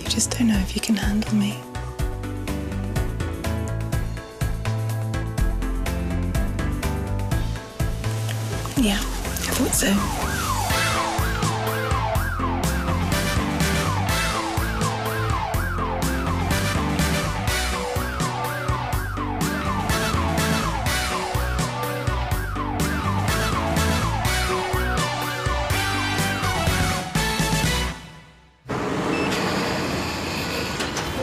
just don't know if you can handle me. Yeah, I thought so.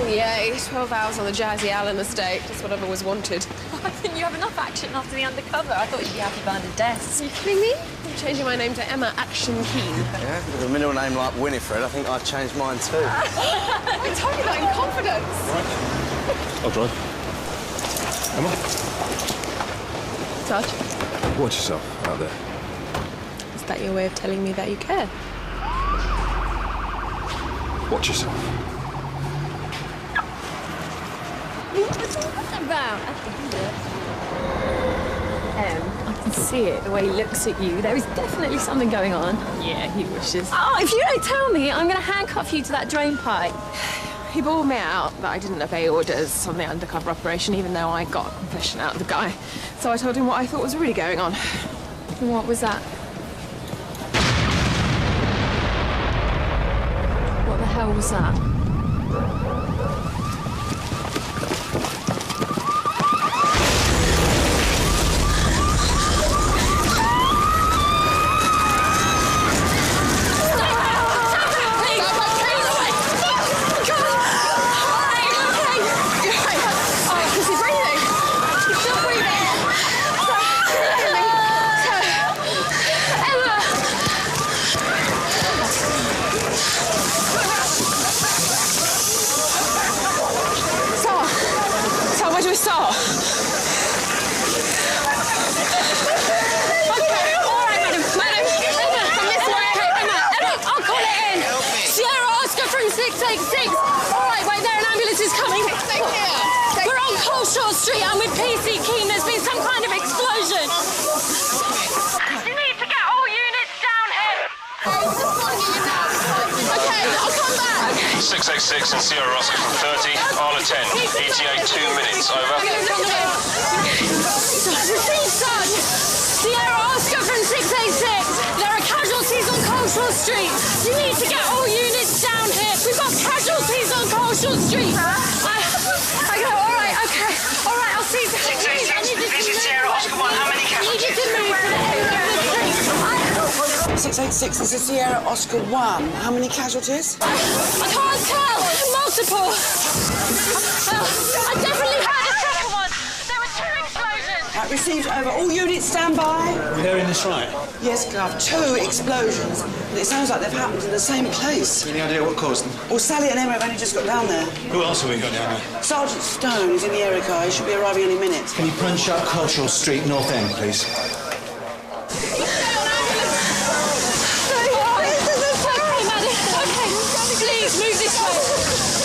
Yay, 12 hours on the Jazzy Allen estate. That's what I've always wanted. I think you have enough action after the undercover. I thought you'd be happy behind a desk. Are you kidding me? I'm changing my name to Emma Action Keen. Yeah, with a middle name like Winifred, I think I'd change mine too. I told you that in confidence. Right. I'll drive. Emma? Touch. Watch yourself out there. Is that your way of telling me that you care? Watch yourself. What's all that about? I can see it, the way he looks at you. There is definitely something going on. Yeah, he wishes. Oh, if you don't tell me, I'm going to handcuff you to that drain pipe. He bawled me out that I didn't obey orders on the undercover operation, even though I got a confession out of the guy. So I told him what I thought was really going on. What was that? What the hell was that? Street, I'm with PC Keen. There's been some kind of explosion. You need to get all units down here. Okay, I'll come back. 686 and Sierra Oscar from 30, Arla 10, ETA 2 minutes, over. Receive, son. Sierra Oscar from 686. There are casualties on Cultural Street. You need to get all units down here. We've got casualties on Cultural Street. I go, all right, okay. All right, I'll see you. 686, this is Sierra Oscar 1. How many casualties? 686, this is Sierra Oscar 1. How many casualties? I can't tell. Multiple. I definitely heard a second one. There were 2 explosions. Received over. All units stand by. We're hearing this right? Yes, Gov. 2 explosions. And it sounds like they've happened in the same place. Any idea what caused them? Well, Sally and Emma have only just got down there. Who else have we got down there? Sergeant Stone is in the area car. He should be arriving any minute. Can you punch up Cultural Street, North End, please? Please move this way.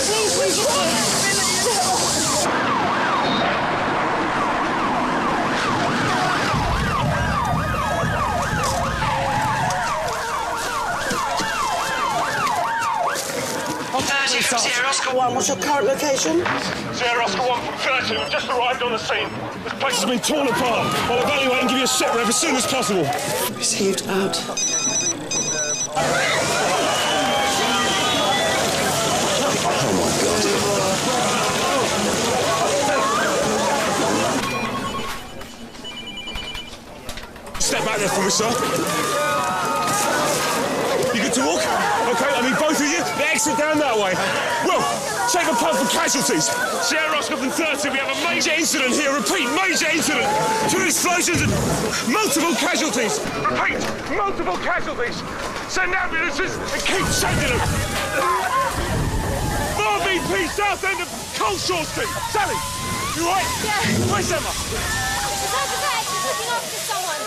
Please move this way. Sierra Oscar 1, what's your current location? Sierra Oscar 1 from 30, we've just arrived on the scene. This place has been torn apart. I'll evaluate and give you a sit rep as soon as possible. Received, out. Oh, my God. Step back there for me, sir. You good to walk? OK, I mean both of you, the exit down that way. Well, check the pub for casualties. Sierra Oscar from 30, we have a major incident here. Repeat, major incident. 2 explosions and multiple casualties. Repeat, multiple casualties. Send ambulances and keep sending them. 4BP south end of Cultural Street. Sally, you right? Yeah. Where's Emma? She's over there. She's looking after someone.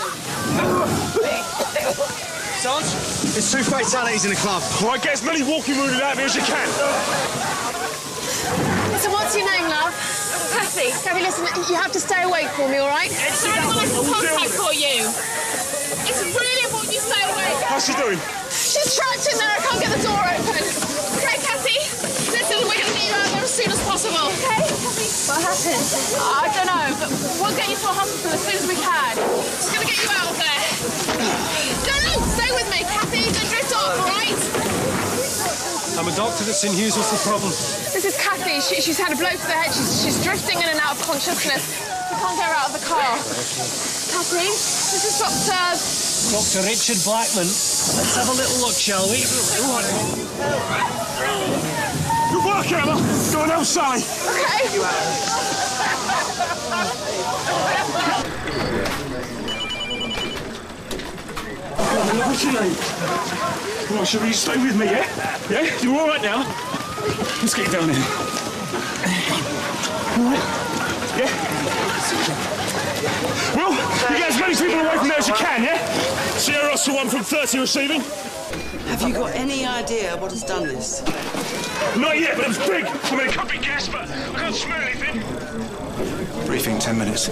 Sarge, there's 2 fatalities in the club. All right, get as many walking wounded out of here as you can. So what's your name, love? Kathy. Kathy, listen, you have to stay awake for me, all right? It's very nice contact for you. It's really important you stay awake. How's she doing? She's trapped in there. I can't get the door open. Okay, Kathy, listen. possible, okay? What happened? I don't know, but we'll get you to a hospital as soon as we can. Just gonna get you out of there. No, stay with me, Kathy. Don't drift off, all right? I'm a doctor at St Hughes. What's the problem? This is Kathy. She's had a blow to the head. She's drifting in and out of consciousness. We can't get her out of the car. Kathy, this is Dr. Richard Blackman. Let's have a little look, shall we? Good work, Emma. Go on, help Sally. Okay. What's your name? Come on, shall you stay with me, yeah? Yeah? You all right now? Let's get you down here. All right? Yeah? Well, you get as many people away from there as you can, yeah? Sierra Oscar 1 from 30 receiving. Have you got any idea what has done this? Not yet, but it was big. I mean, it could be gas, but I can't smell anything. Briefing 10 minutes.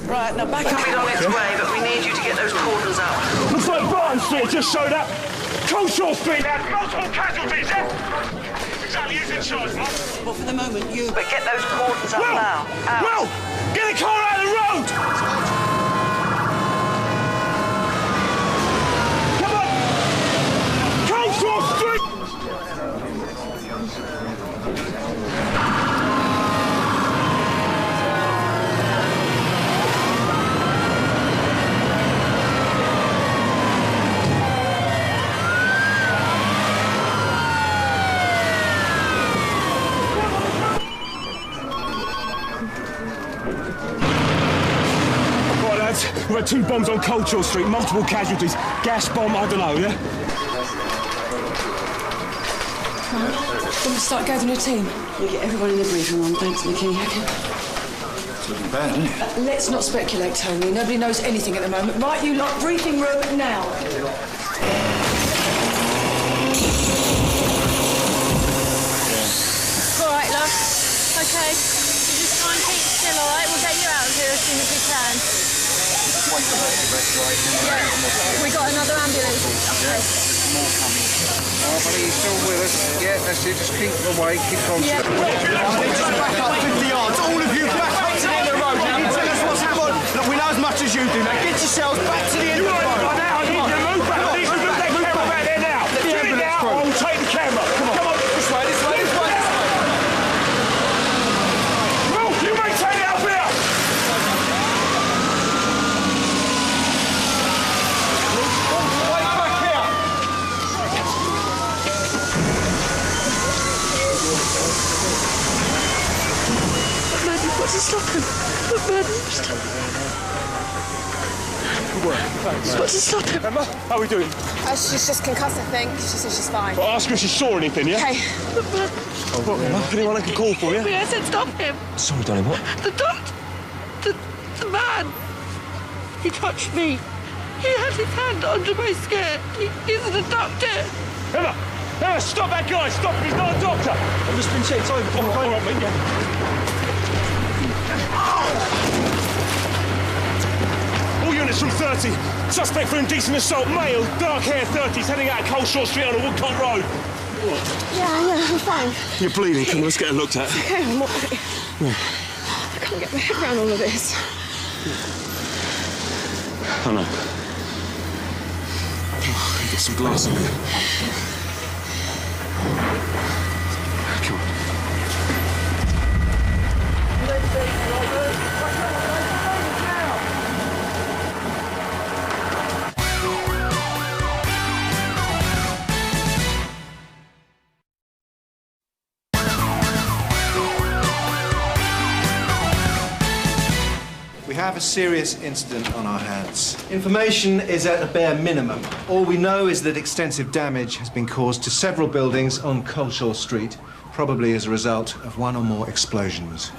Right, now back up. It's on its way, but we need you to get those cordons out. Looks like Barton Street just showed up. Coleshaw Street now. Multiple casualties, yeah? Exactly, who's in charge, Mark? Well, for the moment, you... But get those cordons up now. Out. Well, get the car out of the road! Come on! Coleshaw Street! We've had 2 bombs on Coleshaw Street, multiple casualties. Gas bomb, I don't know, yeah? We'll start gathering a team. You get everyone in the briefing room. Thanks, Nikki. It's looking bad, isn't it? Let's not speculate, Tony. Nobody knows anything at the moment. Right, you lot, briefing room now. All right, love. Okay. You just try and keep still, all right? We'll get you out of here as soon as we can. Yeah. We got another ambulance. Okay. Oh, buddy, he's still with us. Yeah, that's it. Just keep away, keep on. Yeah. Just back up 50 yards. All of you back up to the end of the road. Now, tell us what's happened. Look, we know as much as you do. Now, get yourselves back to the end of the road. Right now, I need you to move back. I need you to move that camera back there now. Do it now, or I'll take the camera. Come on. This way, this way, this way. Will, you maintain it up here. What's to stop him? What's to stop him? Emma, how are we doing? She's just concussed, I think. She says she's fine. Well, ask her if she saw anything, yeah? Okay. What, Emma? Anyone I can call for you? I said stop him. Sorry, darling, what? The doctor. The man. He touched me. He had his hand under my skirt. He isn't a doctor. Emma! Emma, stop that guy! Stop him! He's not a doctor! I've just been checked over. All right, mate, yeah. All units from 30. Suspect for indecent assault, male, dark hair, 30s, heading out of Coleshaw Street on a Woodcote Road. Yeah, I'm fine. You're bleeding. Come on, let's get her looked at. Okay, I'm all right. Yeah. I can't get my head around all of this. I know. Oh, get some glass in here. Come on. We have a serious incident on our hands. Information is at a bare minimum. All we know is that extensive damage has been caused to several buildings on Coleshaw Street, probably as a result of 1 or more explosions.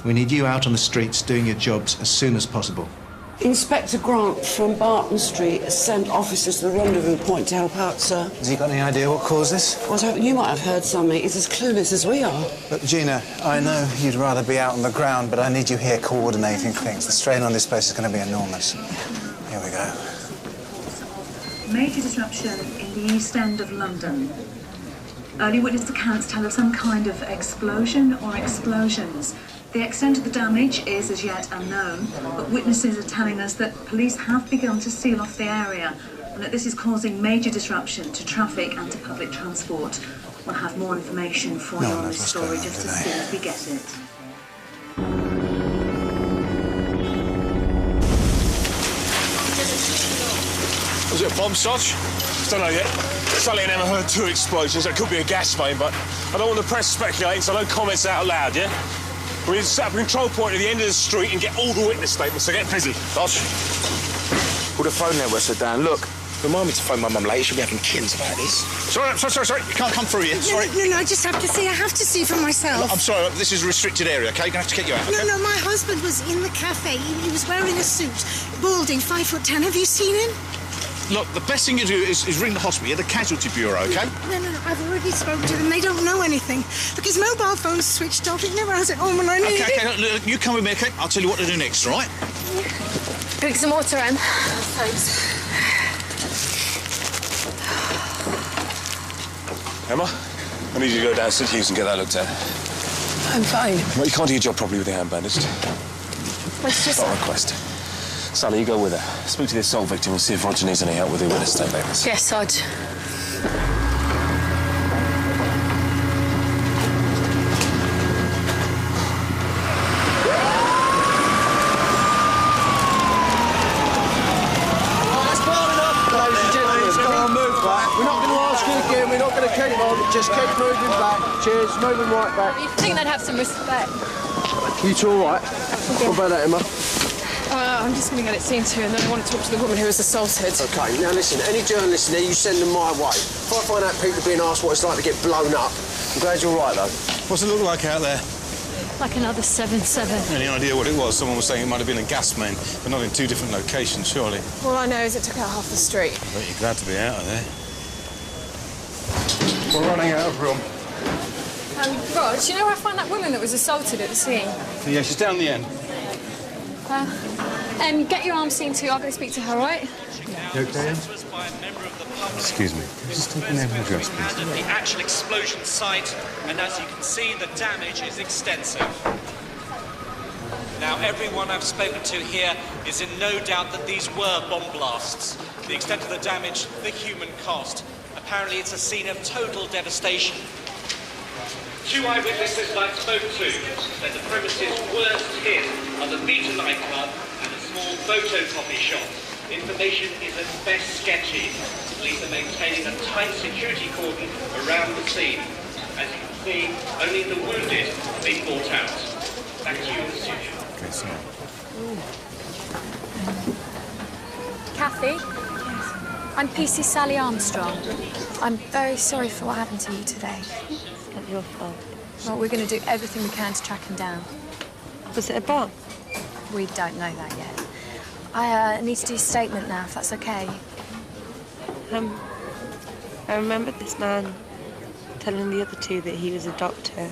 We need you out on the streets doing your jobs as soon as possible. Inspector Grant from Barton Street has sent officers to the rendezvous point to help out, sir. Has he got any idea what caused this? I was hoping you might have heard something. He's as clueless as we are. Look, Gina, I know you'd rather be out on the ground, but I need you here coordinating things. The strain on this place is going to be enormous. Here we go. Major disruption in the East End of London. Early witness accounts tell of some kind of explosion or explosions. The extent of the damage is as yet unknown, but witnesses are telling us that police have begun to seal off the area and that this is causing major disruption to traffic and to public transport. We'll have more information for you on this story just as soon as we get it. Was it a bomb, Sarge? Don't know yet. Sally and Emma heard 2 explosions. It could be a gas main, but I don't want the press speculating, so no comments out loud, yeah? We need to set up a control point at the end of the street and get all the witness statements, so get busy. Sarge, all the phone networks are down. Look, remind me to phone my mum later. She'll be having kins about this. Sorry. You can't come through here. Sorry. No, I just have to see. I have to see for myself. Look, I'm sorry. This is a restricted area, OK? You're going to have to kick you out, OK? No, my husband was in the cafe. He was wearing a suit, balding, 5'10". Have you seen him? Look, the best thing you do is ring the hospital, the casualty bureau, OK? No. I've already spoken to them. They don't know anything. Look, his mobile phone's switched off. He never has it on when I need it. OK, look, you come with me, OK? I'll tell you what to do next, all right? Drink some water, Em. Thanks. Emma, I need you to go down to St Hughes and get that looked at. I'm fine. Well, you can't do your job properly with your hand bandaged. It's just... Not a request. Sally, you go with her. Speak to the assault victim and see if Roger needs any help with the witness statements. Yes, Sarge. Just keep moving back. Cheers, moving right back. You'd think they'd have some respect. You two all right? What about that, Emma? I'm just going to get it seen to, and then I want to talk to the woman who was assaulted. OK, now listen, any journalists in there, you send them my way. If I find out people being asked what it's like to get blown up, I'm glad you're all right, though. What's it look like out there? Like another 7-7. Any idea what it was? Someone was saying it might have been a gas main, but not in 2 different locations, surely. All I know is it took out half the street. I bet you're glad to be out of there. We're running out of room. Rog, you know where I found that woman that was assaulted at the scene? Yeah, she's down the end. Get your arm seen to. I'll go speak to her, all right? You OK, Excuse me. Just take the name and address, please. At the actual explosion site, and as you can see, the damage is extensive. Now, everyone I've spoken to here is in no doubt that these were bomb blasts. The extent of the damage, the human cost. Apparently, it's a scene of total devastation. 2 eyewitnesses I spoke to said the premises worst hit are the Beta nightclub and a small photocopy shop. Information is at best sketchy. Police are maintaining a tight security cordon around the scene. As you can see, only the wounded have been brought out. Back to you in the studio. OK, sorry. Kathy? I'm PC Sally Armstrong. I'm very sorry for what happened to you today. It's not your fault. Well, we're going to do everything we can to track him down. Was it a bomb? We don't know that yet. I need to do a statement now, if that's OK. I remember this man telling the other 2 that he was a doctor.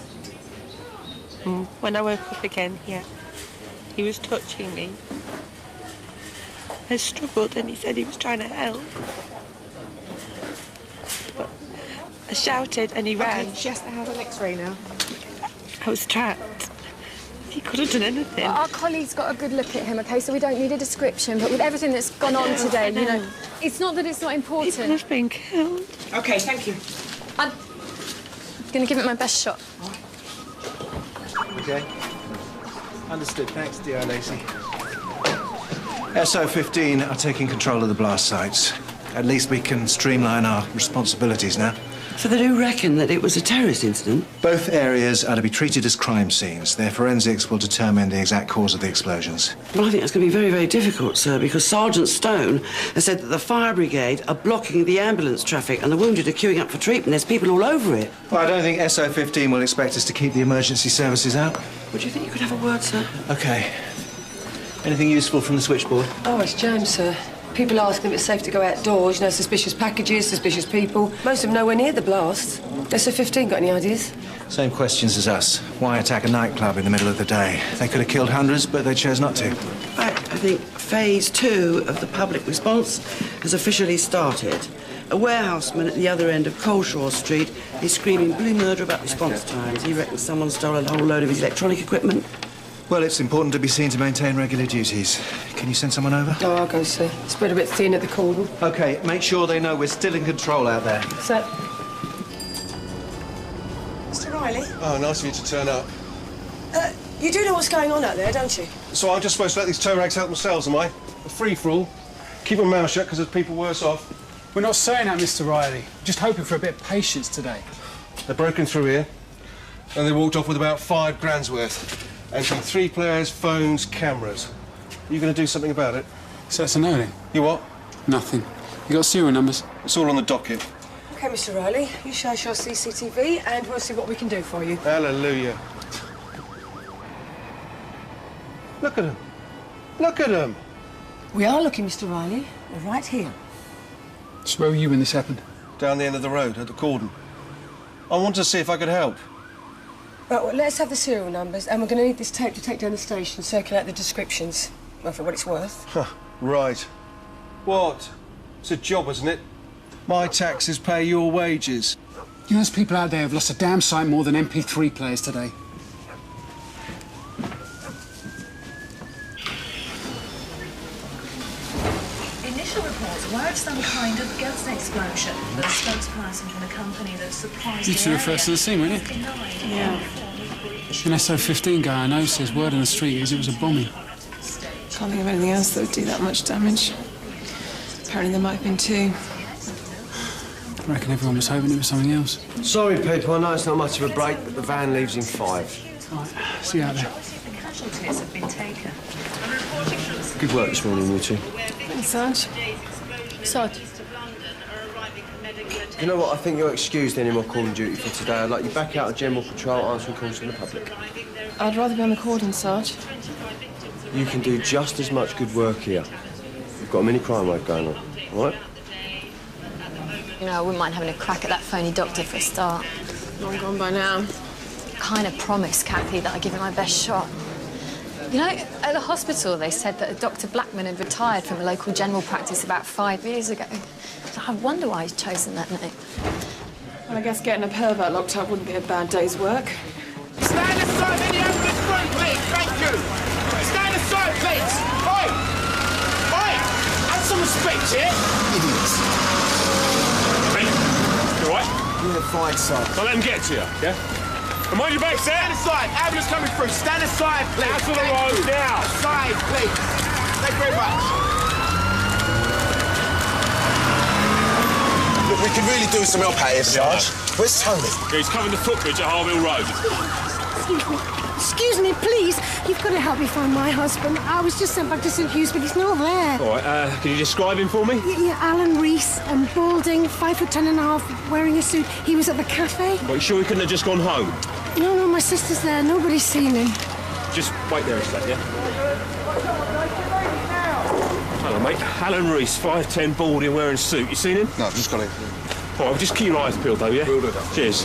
And when I woke up again, he was touching me. I struggled and he said he was trying to help. But I shouted and he ran. She has to have an X-ray now. I was trapped. He could have done anything. Well, our colleague's got a good look at him, OK, so we don't need a description, but with everything that's gone on today, you know, it's not that it's not important. People have been killed. OK, thank you. I'm going to give it my best shot. OK. Understood. Thanks, D.I. Lacey. SO15 are taking control of the blast sites. At least we can streamline our responsibilities now. So they do reckon that it was a terrorist incident? Both areas are to be treated as crime scenes. Their forensics will determine the exact cause of the explosions. Well, I think that's going to be very, very difficult, sir, because Sergeant Stone has said that the fire brigade are blocking the ambulance traffic and the wounded are queuing up for treatment. There's people all over it. Well, I don't think SO15 will expect us to keep the emergency services out. Would you think you could have a word, sir? OK. Anything useful from the switchboard? Oh, it's James, sir. People asking if it's safe to go outdoors, you know, suspicious packages, suspicious people. Most of them nowhere near the blast. SO15 got any ideas? Same questions as us. Why attack a nightclub in the middle of the day? They could have killed hundreds, but they chose not to. I think phase 2 of the public response has officially started. A warehouseman at the other end of Coleshaw Street is screaming blue murder about response times. He reckons someone stole a whole load of his electronic equipment. Well, it's important to be seen to maintain regular duties. Can you send someone over? Oh, I'll go see. Spread a bit thin at the cordon. OK, make sure they know we're still in control out there. Sir. Mr. Riley? Oh, nice of you to turn up. You do know what's going on out there, don't you? So I'm just supposed to let these toe rags help themselves, am I? A free-for-all. Keep my mouth shut because there's people worse off. We're not saying that, Mr. Riley. Just hoping for a bit of patience today. They broke in through here, and they walked off with about £5 worth. And some 3 players, phones, cameras. Are you going to do something about it? So that's a no, then? You what? Nothing. You got serial numbers? It's all on the docket. OK, Mr. Riley, you show us your CCTV and we'll see what we can do for you. Hallelujah. Look at them. Look at them. We are looking, Mr. Riley. We're right here. So where were you when this happened? Down the end of the road, at the cordon. I wanted to see if I could help. Right, well, let's have the serial numbers, and we're going to need this tape to take down the station, circulate the descriptions. Well, for what it's worth. Huh, right. What? It's a job, isn't it? My taxes pay your wages. You know, there's people out there who've lost a damn sight more than MP3 players today. Initial reports were of some kind of gas explosion. The spokesperson from the company that supplies You two were first to the scene, weren't you? Yeah. An SO15 guy I know says word on the street is it was a bombing. Can't think of anything else that would do that much damage. Apparently there might have been 2. I reckon everyone was hoping it was something else. Sorry, people, I know it's not much of a break, but the van leaves in 5. Right, see you out there. The casualties have been taken. Good work this morning, you two. Thanks, Sarge. Sarge. You know what? I think you're excused any more cordon duty for today. I'd like you back out of general patrol answering calls from the public. I'd rather be on the cordon, Sarge. You can do just as much good work here. We've got a mini crime wave going on, all right? You know, I wouldn't mind having a crack at that phony doctor for a start. Long gone by now. Kind of promised Kathy that I'd give it my best shot. You know, at the hospital they said that Dr. Blackman had retired from a local general practice about 5 years ago. So I wonder why he's chosen that name. Well, I guess getting a pervert locked up wouldn't be a bad day's work. Stand aside in the ambulance room, please. Thank you. Stand aside, please. Oi! Oi! Have some respect, yeah? Idiots. Hey, you all right? You're the fight, sir. Don't let him get to you, yeah? And mind your backs there. Stand aside. Ambulance coming through. Stand aside, please. Out of the road, now. Aside, please. Thank you very much. Look, we could really do some help out here, Sarge. Where's Tony? Yeah, he's covering the footbridge at Harville Road. Excuse me, please. You've got to help me find my husband. I was just sent back to St Hugh's, but he's not there. All right, can you describe him for me? Yeah, Alan Reese, balding, 5'10½", wearing a suit. He was at the cafe. Are you sure he couldn't have just gone home? No, my sister's there. Nobody's seen him. Just wait there a sec, yeah? Hello, mate. Alan Reese, 5'10", balding, wearing a suit. You seen him? No, I've just got it. All right, just keep your eyes peeled, though, yeah? Will do. Cheers.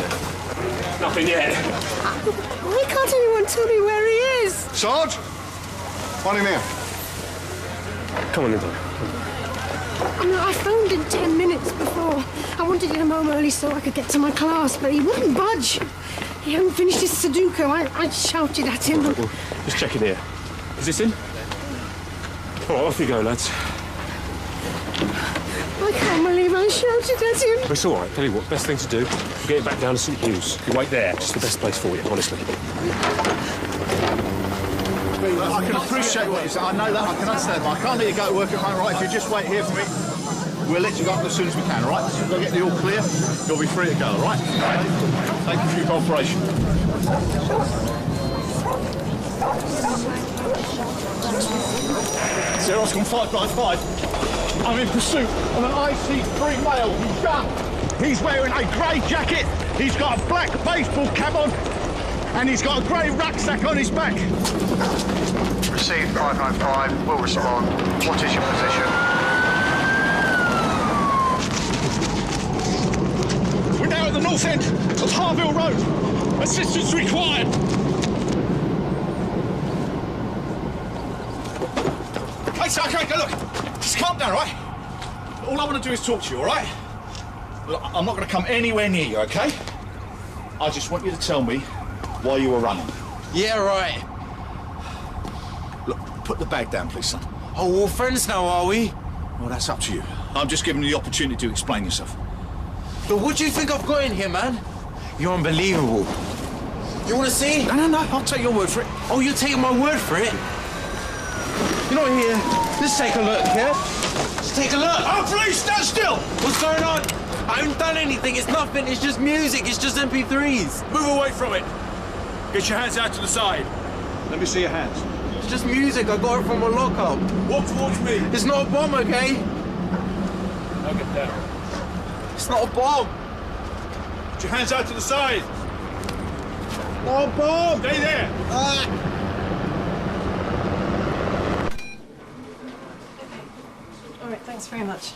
Nothing yet. Why can't anyone tell me where he is? Sarge? Find him here. Come on, Linda. I phoned him 10 minutes before. I wanted to get home early so I could get to my class, but he wouldn't budge. He hadn't finished his Sudoku. I shouted at him. Well, just checking here. Is this in? All right, off you go, lads. I can't believe I shouted at him. It's all right. Tell you what, best thing to do, get it back down to St Hugh's. You wait there. It's the best place for you, honestly. I can appreciate what you're saying. I know that. I can understand. But I can't let you go to work at home, right? If you just wait here for me, we'll let you go up as soon as we can, all right? As soon as I get the all clear, you'll be free to go, all right? Thank you for your cooperation. Zero Oscar 595. I'm in pursuit of an IC3 male. He's young. He's wearing a grey jacket. He's got a black baseball cap on. And he's got a grey rucksack on his back. Received 595. Will respond. What is your position? We're now at the north end of Harville Road. Assistance required. Hey, sir, okay, look. Just calm down, all right? All I want to do is talk to you, all right? Look, I'm not going to come anywhere near you, OK? I just want you to tell me why you were running. Yeah, right. Look, put the bag down, please, son. Oh, we're friends now, are we? Well, that's up to you. I'm just giving you the opportunity to explain yourself. But what do you think I've got in here, man? You're unbelievable. You want to see? No, I'll take your word for it. Oh, you're taking my word for it? You're not here. Let's take a look, yeah? Let's take a look. Oh, please, stand still! What's going on? I haven't done anything. It's nothing. It's just music. It's just MP3s. Move away from it. Get your hands out to the side. Let me see your hands. It's just music. I got it from a lockup. Walk towards me. It's not a bomb, okay? Now get down. It's not a bomb. Get your hands out to the side. Not a bomb. Stay there. All right, thanks very much.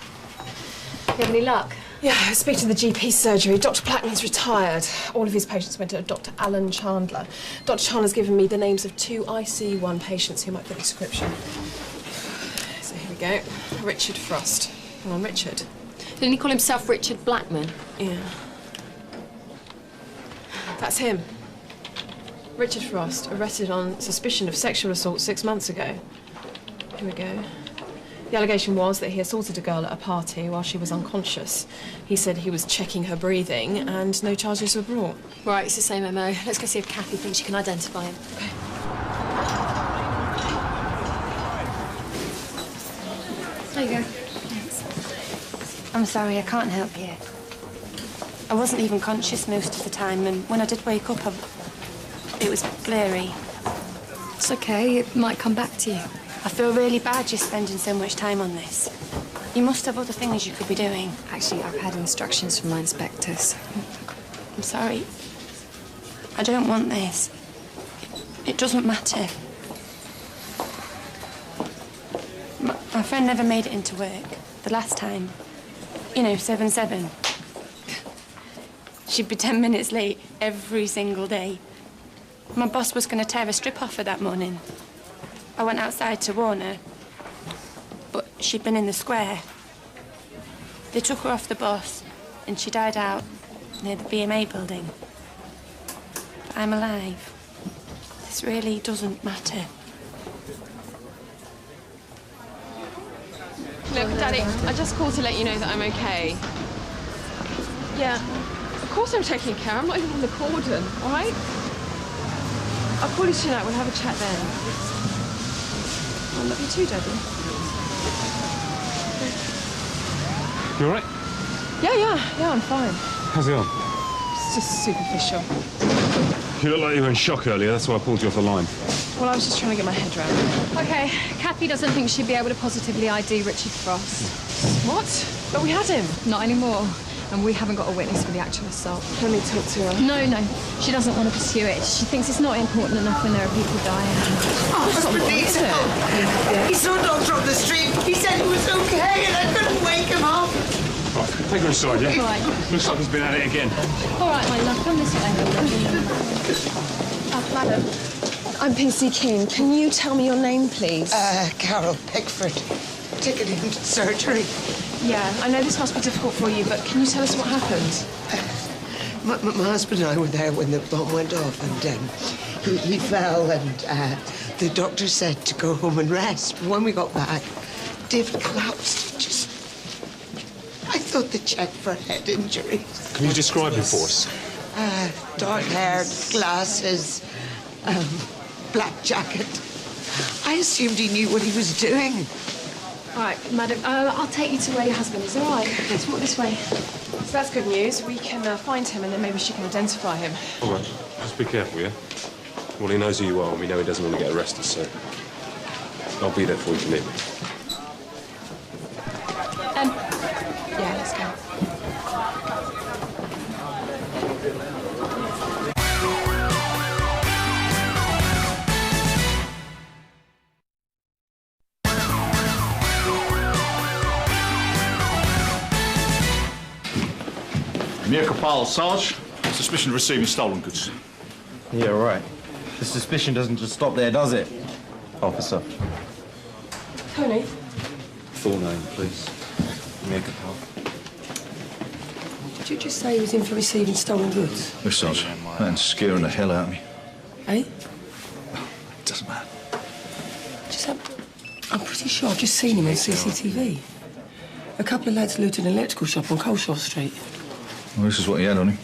You have any luck? Yeah, I speak to the GP surgery. Dr. Blackman's retired. All of his patients went to Dr. Alan Chandler. Dr. Chandler's given me the names of 2 IC1 patients who might fit the description. So here we go. Richard Frost. Hang on, Richard. Didn't he call himself Richard Blackman? Yeah. That's him. Richard Frost, arrested on suspicion of sexual assault 6 months ago. Here we go. The allegation was that he assaulted a girl at a party while she was unconscious. He said he was checking her breathing and no charges were brought. Right, it's the same MO. Let's go see if Kathy thinks she can identify him. Okay. There you go. Thanks. I'm sorry, I can't help you. I wasn't even conscious most of the time, and when I did wake up, it was blurry. It's okay, it might come back to you. I feel really bad just spending so much time on this. You must have other things you could be doing. Actually, I've had instructions from my inspectors. I'm sorry. I don't want this. It doesn't matter. My friend never made it into work. The last time. You know, 7-7. She'd be 10 minutes late every single day. My boss was going to tear a strip off her that morning. I went outside to warn her, but she'd been in the square. They took her off the bus, and she died out near the BMA building. But I'm alive. This really doesn't matter. Look, Daddy, I just called to let you know that I'm okay. Yeah, of course I'm taking care. I'm not even on the cordon, all right? I'll call you tonight. We'll have a chat then. I love you too, Daddy. You all right? Yeah, I'm fine. How's it on? It's just superficial. You looked like you were in shock earlier, that's why I pulled you off the line. Well, I was just trying to get my head around it. Okay, Kathy doesn't think she'd be able to positively ID Richard Frost. What? But we had him. Not anymore. And we haven't got a witness for the actual assault. Let me talk to her. No. She doesn't want to pursue it. She thinks it's not important enough when there are people dying. Oh, husband needs help. He saw a doctor on the street. He said he was okay and I couldn't wake him up. Right, take her inside, yeah? Right. Looks like he's been at it again. All right, my love, come this way. Madam, I'm PC King. Can you tell me your name, please? Carol Pickford. Taken him to surgery. Yeah, I know this must be difficult for you, but can you tell us what happened? My husband and I were there when the bomb went off, and he fell, and the doctor said to go home and rest. But when we got back, David collapsed. I thought they checked for head injuries. Can you describe him for us? Dark-haired, glasses, black jacket. I assumed he knew what he was doing. All right, madam, I'll take you to where your husband is, all right? Let's walk this way. So that's good news. We can find him and then maybe she can identify him. All right, just be careful, yeah? Well, he knows who you are and we know he doesn't want to get arrested, so I'll be there for you if you need me. Yeah, let's go. Mir Kapal, Sarge. Suspicion of receiving stolen goods. Yeah, right. The suspicion doesn't just stop there, does it, officer? Tony? Full name, please. Mir Kapal. Did you just say he was in for receiving stolen goods? Look, Sarge, that man's scaring the hell out of me. Eh? It doesn't matter. I'm pretty sure I've just seen him on CCTV. A couple of lads looted an electrical shop on Coleshaw Street. Well, this is what he had on him.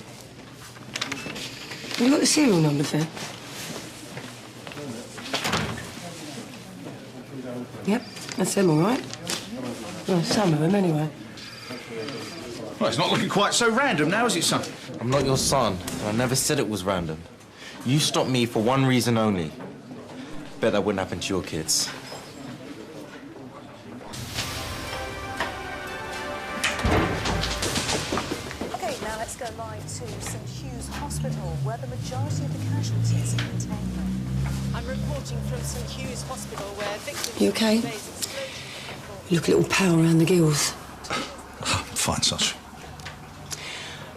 You got the serial numbers there? Yep, that's them, all right. Well, some of them, anyway. Well, it's not looking quite so random now, is it, son? I'm not your son, and I never said it was random. You stopped me for one reason only. Bet that wouldn't happen to your kids. OK, now let's go live to St Hugh's Hospital, where the majority of the casualties are contained. I'm reporting from St Hugh's Hospital, where victims... You OK? You look a little pale around the gills. Fine, Sarge.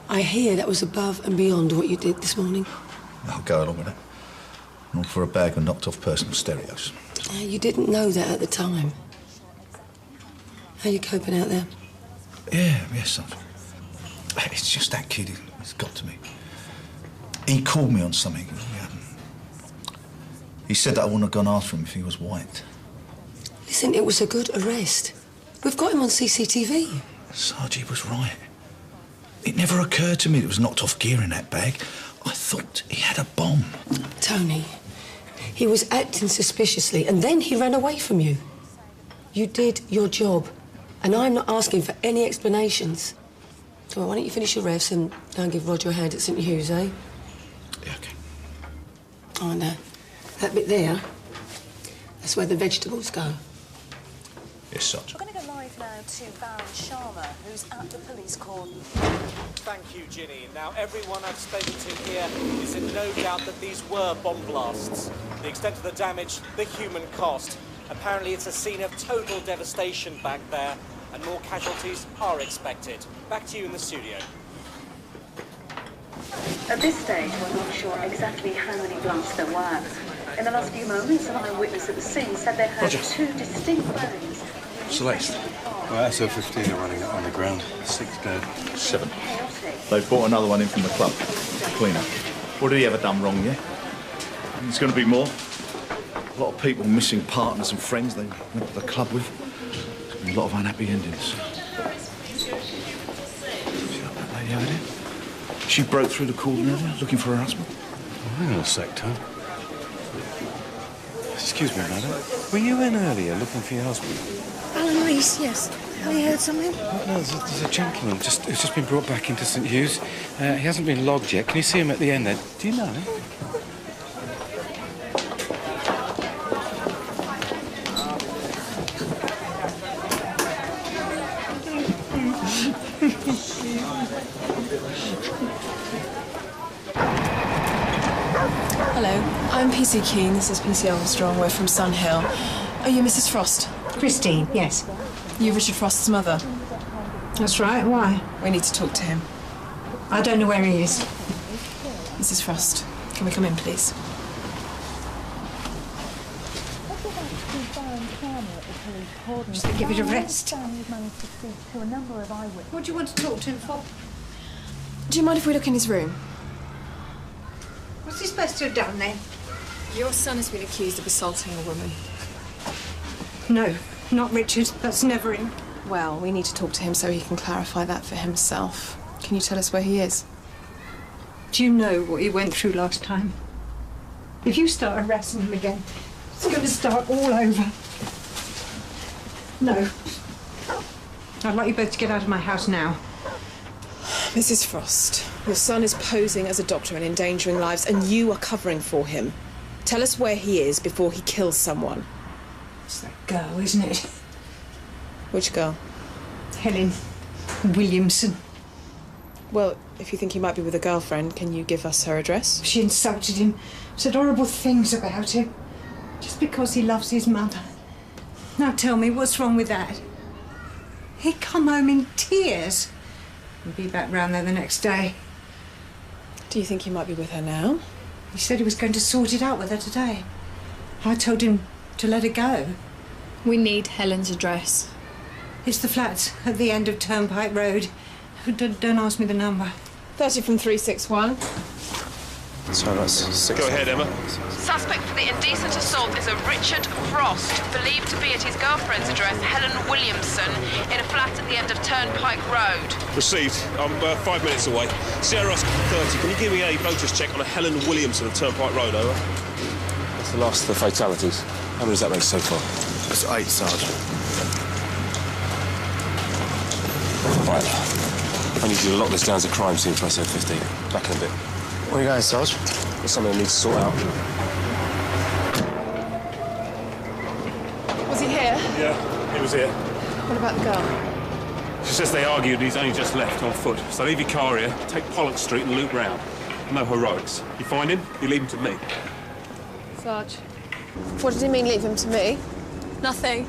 I hear that was above and beyond what you did this morning. I'll go along with it. All for a bag of knocked-off personal stereos. You didn't know that at the time. How you coping out there? Yes, son. It's just that kid. He's got to me. He called me on something. He said that I wouldn't have gone after him if he was white. Listen, it was a good arrest. We've got him on CCTV. Sarge, he was right. It never occurred to me there was knocked-off gear in that bag. I thought he had a bomb. Tony, he was acting suspiciously, and then he ran away from you. You did your job, and I'm not asking for any explanations. Well, why don't you finish your refs and go and give Roger a hand at St Hugh's, eh? Yeah, OK. Oh, and that bit there, that's where the vegetables go. Yes, Sarge. We're going to go live now to Baron Sharma, who's at the police cordon. Thank you, Ginny. Now, everyone I've spoken to here is in no doubt that these were bomb blasts. The extent of the damage, the human cost. Apparently, it's a scene of total devastation back there, and more casualties are expected. Back to you in the studio. At this stage, we're not sure exactly how many blasts there were. In the last few moments, an eyewitness at the scene said they heard two distinct bangs. Celeste. Well, SO15 are running it on the ground. 6 dead. 7. They've brought another one in from the club. Cleaner. What did he ever done wrong, yeah? There's going to be more. A lot of people missing partners and friends they went to the club with. There's been a lot of unhappy endings. See that lady over there? She broke through the cordon earlier, looking for her husband. Oh, hang on a sec, Tom. Excuse me, madam. Were you in earlier looking for your husband? Alan Reese, yes. Have you heard something? Oh, no, there's a gentleman who's just been brought back into St Hugh's. He hasn't been logged yet. Can you see him at the end there? Do you know him? Hello, I'm PC Keane, this is PC Armstrong, we're from Sun Hill. Are you Mrs Frost? Christine, yes. You Richard Frost's mother? That's right, why? We need to talk to him. I don't know where he is. Mrs Frost, can we come in, please? Just to give it a rest. What do you want to talk to him for? Do you mind if we look in his room? What's he supposed to have done then? Your son has been accused of assaulting a woman. No, not Richard. That's never him. Well, we need to talk to him so he can clarify that for himself. Can you tell us where he is? Do you know what he went through last time? If you start harassing him again, it's going to start all over. No. I'd like you both to get out of my house now. Mrs Frost, your son is posing as a doctor and endangering lives, and you are covering for him. Tell us where he is before he kills someone. It's that girl, isn't it? Which girl? Helen Williamson. Well, if you think he might be with a girlfriend, can you give us her address? She insulted him, said horrible things about him, just because he loves his mother. Now tell me, what's wrong with that? He'd come home in tears and be back round there the next day. Do you think he might be with her now? He said he was going to sort it out with her today. I told him to let her go. We need Helen's address. It's the flats at the end of Turnpike Road. Don't ask me the number. 30 from 361. So that's 6. Go ahead, Emma. Suspect for the indecent assault is a Richard Frost, believed to be at his girlfriend's address, Helen Williamson, in a flat at the end of Turnpike Road. Received. I'm 5 minutes away. Sierra Oscar 30. Can you give me a voters check on a Helen Williamson of Turnpike Road, over? That's the last of the fatalities. How many does that make so far? That's 8, Sarge. Right. I need you to lock this down as a crime scene for SO15. Back in a bit. Where are you going, Sarge? There's something I need to sort out. Was he here? Yeah, he was here. What about the girl? She says they argued he's only just left on foot. So leave your car here, take Pollock Street and loop round. No heroics. You find him, you leave him to me. Sarge, what did he mean, leave him to me? Nothing.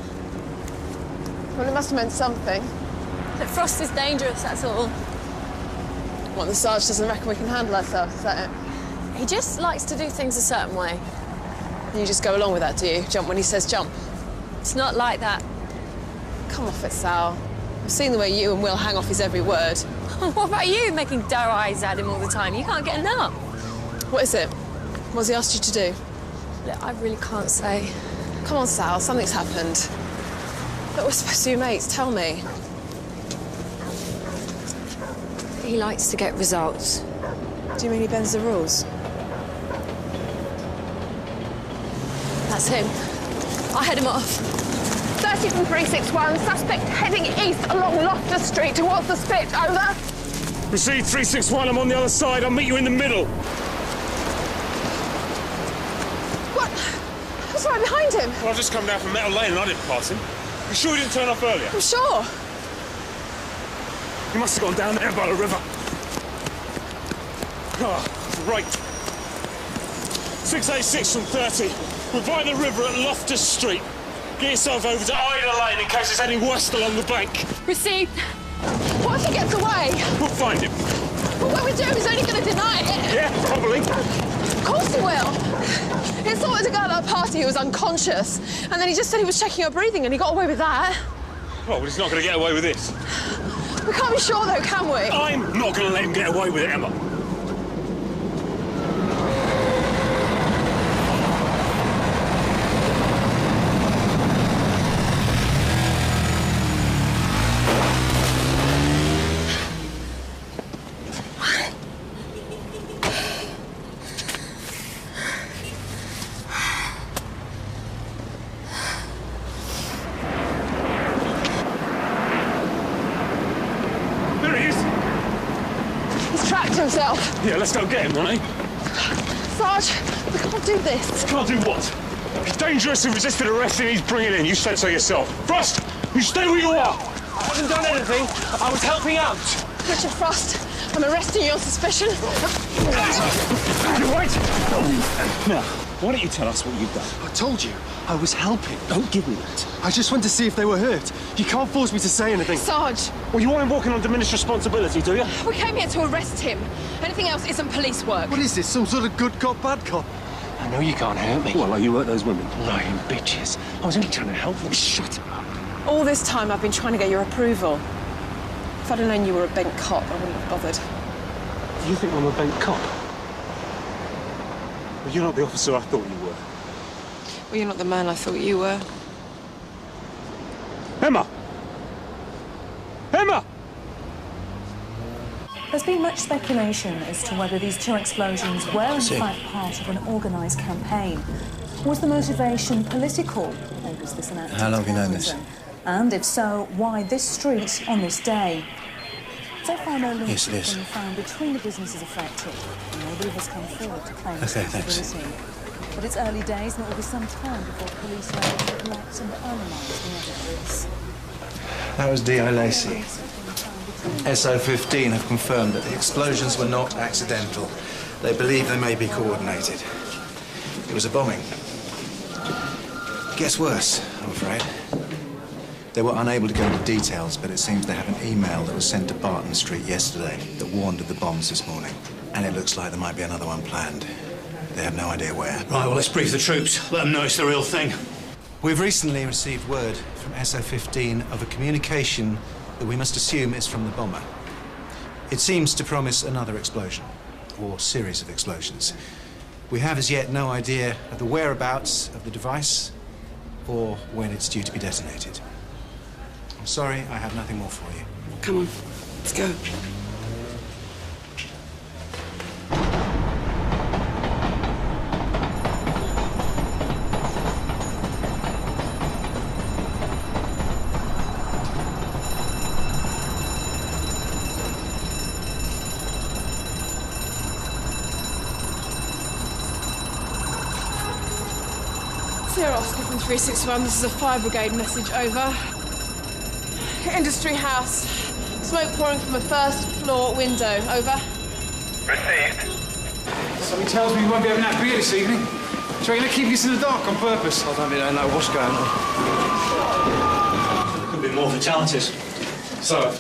Well, it must have meant something. That Frost is dangerous, that's all. What, the Sarge doesn't reckon we can handle ourselves, is that it? He just likes to do things a certain way. You just go along with that, do you? Jump when he says jump? It's not like that. Come off it, Sal. I've seen the way you and Will hang off his every word. What about you, making doe eyes at him all the time? You can't get enough. What is it? What's he asked you to do? Look, I really can't say. Come on, Sal, something's happened. Look, we're supposed to be mates, tell me. He likes to get results. Do you mean he bends the rules? That's him. I head him off. 30 from 361, suspect heading east along Loftus Street towards the Spit, over. Received 361, I'm on the other side, I'll meet you in the middle. What? What's right behind him? Well, I've just come down from Metal Lane and I didn't pass him. You sure he didn't turn off earlier? I'm sure. He must have gone down there by the river. Ah, right. 686 from 30. We're by the river at Loftus Street. Get yourself over to Ida Lane in case it's heading west along the bank. Received. What if he gets away? We'll find him. Well, what we do is only going to deny it. Yeah, probably. Of course he will. He sorted a girl at a party who was unconscious, and then he just said he was checking her breathing, and he got away with that. Well, he's not going to get away with this. We can't be sure, though, can we? I'm not going to let him get away with it, Emma. Himself. Yeah, let's go get him, Ronnie. Sarge, we can't do this. Can't do what? He's dangerous and resisted arrest and he's bringing in. You said so yourself. Frost, you stay where you are. I haven't done anything. I was helping out. Richard Frost, I'm arresting you on suspicion. Wait. Now, why don't you tell us what you've done? I told you. I was helping. Don't give me that. I just went to see if they were hurt. You can't force me to say anything. Sarge. Well, you want him walking on diminished responsibility, do you? We came here to arrest him. Anything else isn't police work. What is this, some sort of good cop, bad cop? I know you can't hurt me. Well, like you hurt those women. Lying bitches. I was only trying to help them. Shut up. All this time I've been trying to get your approval. If I'd have known you were a bent cop, I wouldn't have bothered. You think I'm a bent cop? Well, you're not the officer I thought you were. Well, you're not the man I thought you were. Emma! Emma! There's been much speculation as to whether these two explosions were in fact part of an organised campaign. Was the motivation political, or was this an act of How long have you known this? And if so, why this street on this day? So far, no link Yes, it has is. been found between the businesses affected. Nobody has come forward to claim responsibility. But it's early days, and it will be some time before police are able to collect and analyse the evidence. That was D.I. Lacey. SO15 have confirmed that the explosions were not accidental. They believe they may be coordinated. It was a bombing. It gets worse, I'm afraid. They were unable to go into details, but it seems they have an email that was sent to Barton Street yesterday that warned of the bombs this morning. And it looks like there might be another one planned. They have no idea where. Right, well, let's brief the troops. Let them know it's the real thing. We've recently received word from SO15 of a communication that we must assume is from the bomber. It seems to promise another explosion, or series of explosions. We have as yet no idea of the whereabouts of the device or when it's due to be detonated. I'm sorry, I have nothing more for you. Come on, let's go. Sierra Oscar from 361, this is a fire brigade message, over. Industry house. Smoke pouring from a first floor window, over. Received. Something tells me we won't be having that beer this evening. So you're going to keep us in the dark on purpose? I don't really know what's going on. There could be more fatalities. So,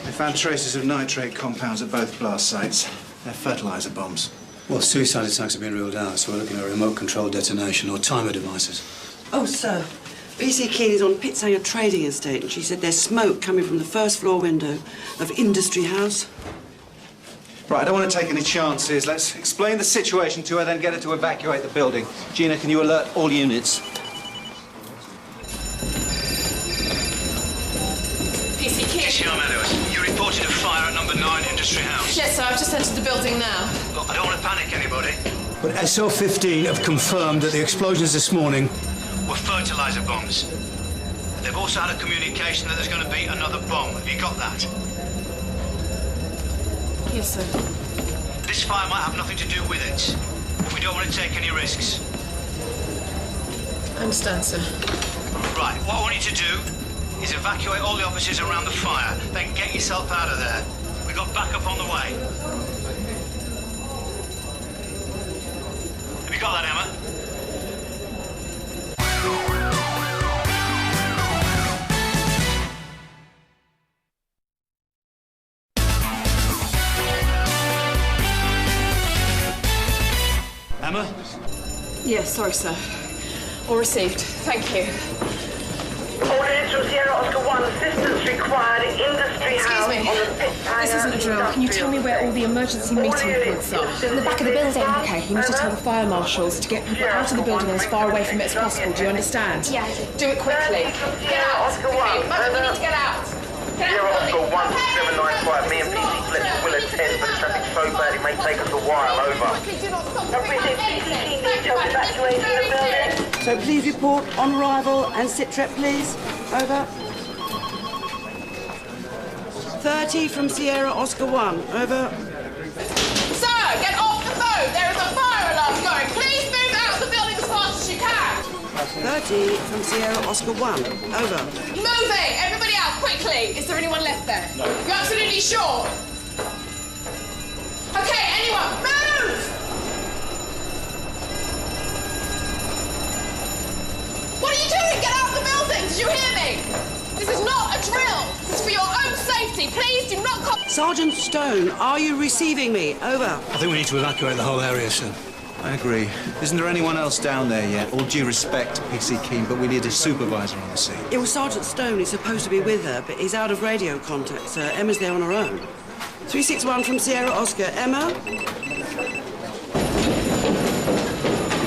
they found traces of nitrate compounds at both blast sites. They're fertilizer bombs. Well, suicide attacks have been ruled out, so we're looking at remote-controlled detonation or timer devices. Oh, sir. PC Keane is on Pitsanger Trading Estate, and she said there's smoke coming from the first floor window of Industry House. Right, I don't want to take any chances. Let's explain the situation to her, then get her to evacuate the building. Gina, can you alert all units? PC Keane. Yes, Your Meadows. You reported a fire at number 9 Industry House. Yes, sir, I've just entered the building now. Look, I don't want to panic anybody. But SO15 have confirmed that the explosions this morning Were fertilizer bombs. They've also had a communication that there's going to be another bomb. Have you got that? Yes, sir. This fire might have nothing to do with it, but we don't want to take any risks. I understand, sir. Right, what I want you to do is evacuate all the offices around the fire, then get yourself out of there. We've got backup on the way. Have you got that, Emma? Emma? Yes, sorry, sir. All received. Thank you. Orders from Sierra Oscar 1, assistance required in Industry House on the Pittsburgh. This isn't a drill. Can you tell me where all the emergency meeting points are? In the back of the building. Okay, you need to tell the fire marshals to get people out of the building and as far away from it as possible. Do you understand? Yeah, I do. Do it quickly. Get out. Okay, you need to get out. Sierra Oscar 1795, me and PC Fletcher will attend, but the traffic's so bad it may take us a while, over. Everything PC details evacuating the building. So please report on arrival and sit rep, please. Over. 30 from Sierra Oscar 1. Over. Sir, get off the phone! There is a fire alarm going! Please move out of the building as fast as you can! 30 from Sierra Oscar 1. Over. Moving! Everybody out, quickly! Is there anyone left there? No. You're absolutely sure? Okay, anyone, move! What are you doing? Get out of the building! Did you hear me? This is not a drill! This is for your own safety! Please do not come... Sergeant Stone, are you receiving me? Over. I think we need to evacuate the whole area soon. I agree. Isn't there anyone else down there yet? All due respect to PC Keane, but we need a supervisor on the scene. It was Sergeant Stone. He's supposed to be with her, but he's out of radio contact, sir. Emma's there on her own. 361 from Sierra Oscar. Emma?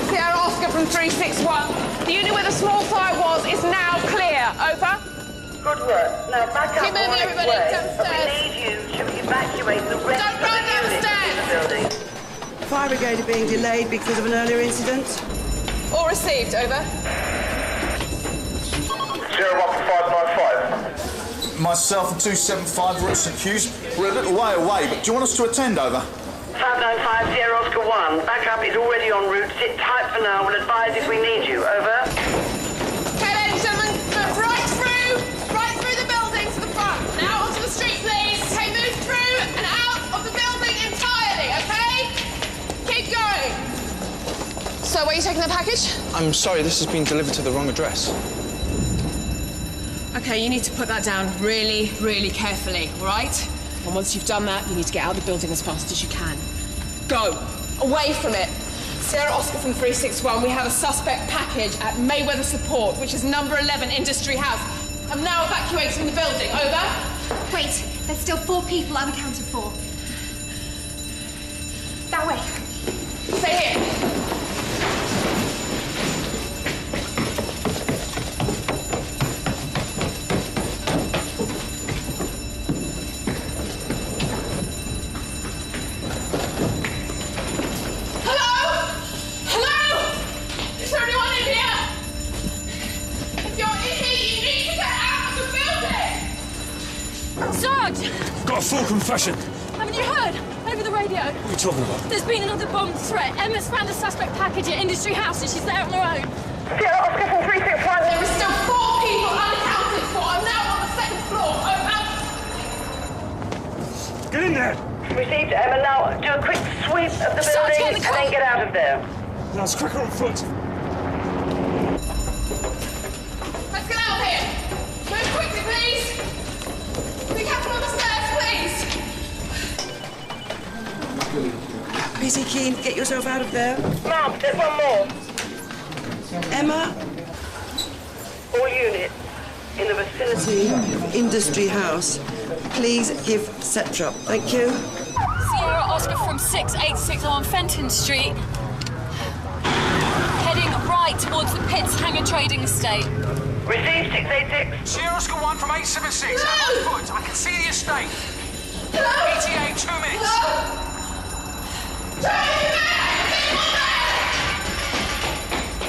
Sierra Oscar from 361. The unit where the small fire was is now clear. Over. Good work. Now back up. Keep moving, everybody. Downstairs. We need you to evacuate the rest Don't of run the units downstairs. in the building. Fire brigade are being delayed because of an earlier incident. All received. Over. Sierra Oscar 595. Myself and 275 were at St Hughes. We're a little way away, but do you want us to attend, over? 595 Sierra Oscar 1. Backup is already en route. Sit tight for now. We'll advise if we need you. Over. Okay, ladies and gentlemen, move right through the building to the front. Now onto the street, please. Okay, move through and out of the building entirely, okay? Keep going. So, where are you taking the package? I'm sorry, this has been delivered to the wrong address. Okay, you need to put that down really, really carefully, all right? And once you've done that, you need to get out of the building as fast as you can. Go! Away from it! Sierra Oscar from 361, we have a suspect package at Mayweather Support, which is number 11 Industry House. I'm now evacuating the building. Over. Wait, there's still 4 people unaccounted for. That way. Stay here. Got a full confession. Haven't you heard? Over the radio. What are you talking about? There's been another bomb threat. Emma's found a suspect package at Industry House and she's there on her own. Sierra Oscar from 361. There are still 4 people unaccounted for. I'm now on the 2nd floor. Over. Get in there. Received, Emma. Now do a quick sweep of the building and then get out of there. Now it's quicker on foot. Let's get out of here. Move quickly, please. Be careful on the stairs, please. PC Keane, get yourself out of there. Mom, there's one more. Emma? All units in the vicinity. Industry House. Please give Setrop. Thank you. Sierra Oscar from 686 on Fenton Street. Heading right towards the Pitts Hangar Trading Estate. Received 686. Sierra Oscar 1 from 876. On foot. I can see the estate. ETA 2 minutes.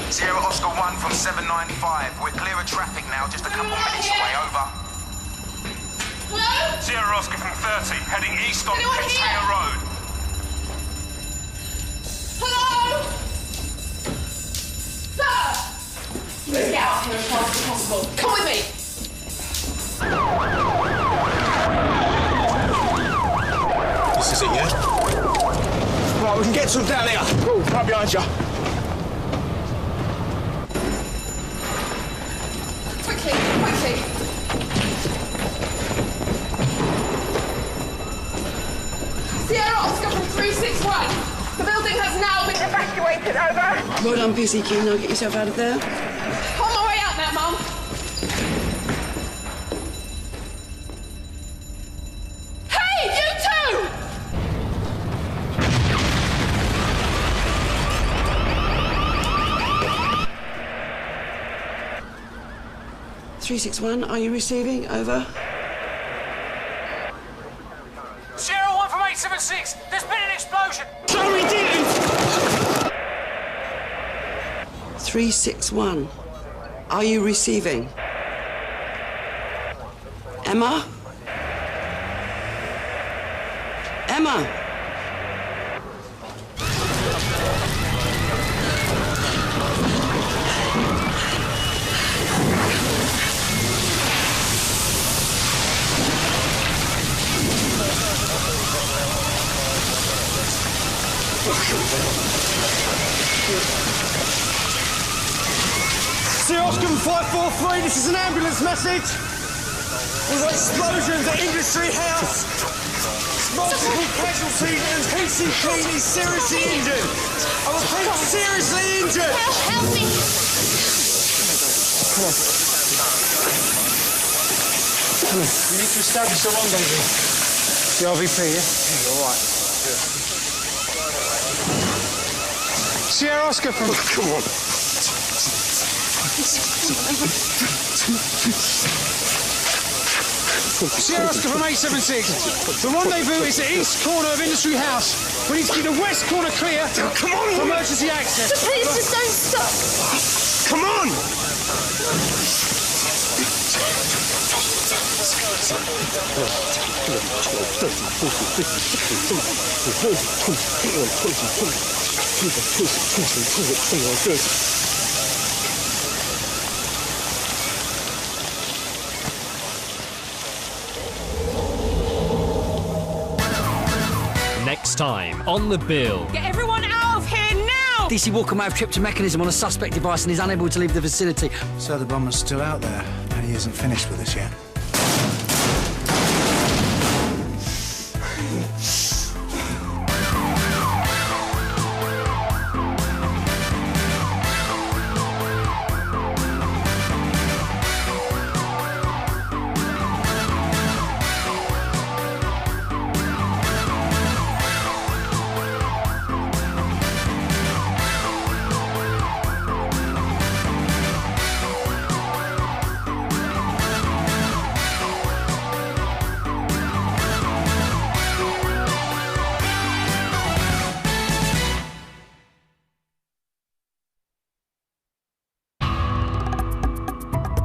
Sierra Oscar 1 from 795. We're clear of traffic now, just a couple minutes away. Over. Hello? Sierra Oscar from 30, heading east on Pitts Hangar Road. Hello? Sir! You need to get out of here as fast as possible. Come with me. This is it, yeah? Right, we can get to him down here. Cool, right behind you. Quickly, quickly. Sierra Oscar from 361. The building has now been evacuated. Over. Well done, PC Keane. Now get yourself out of there. On my way out now, Mum. Hey, you two! 361, are you receiving? Over. Sierra 1 from 876. There's been an explosion. No, we didn't! 361, are you receiving? Emma? Emma? Sierra Oscar 543, this is an ambulance message. We've got explosions at Industry House. Multiple casualties and PC Keane is seriously injured. I repeat, seriously injured. Help me. Come on. Come on. We need to establish a rendezvous. The RVP, yeah? Yeah, all right. Sierra Oscar from... Oh, come on. Sierra Oscar from 876. The rendezvous is the east corner of Industry House. We need to keep the west corner clear. Come on! For emergency access. Please just don't stop. Come on! Next time on The Bill. Get everyone out of here now! DC Walker might have tripped a mechanism on a suspect device and is unable to leave the vicinity. So the bomber's still out there, and he isn't finished with us yet.